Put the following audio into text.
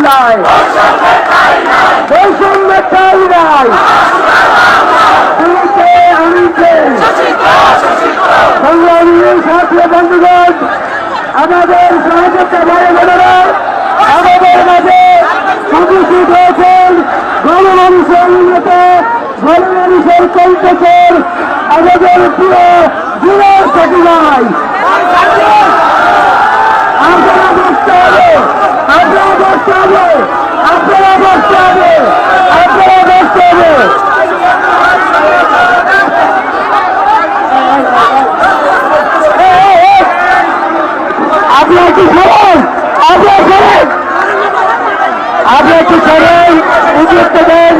নাই, বৈষম্যের ঠাঁই নাই। সংগ্রামীর সাথী বন্ধুগণ, আমাদের সহযোগিতা ভাই বোনেরা আমাদের মাঝে উপস্থিত হয়েছেন গণমানুষের উন্নত, গণমানুষের কণ্ঠস্বর আমাদের প্রিয় যুবক সাথী ভাই। আপনারা বসতে হবে, আপনারা বসতে হবে, আপনারা বসতে হবে, আপনারা বসতে হবে। আপনার কি খবর? আপনার খবর, আপনার কি খবর? উপযুক্ত দেন।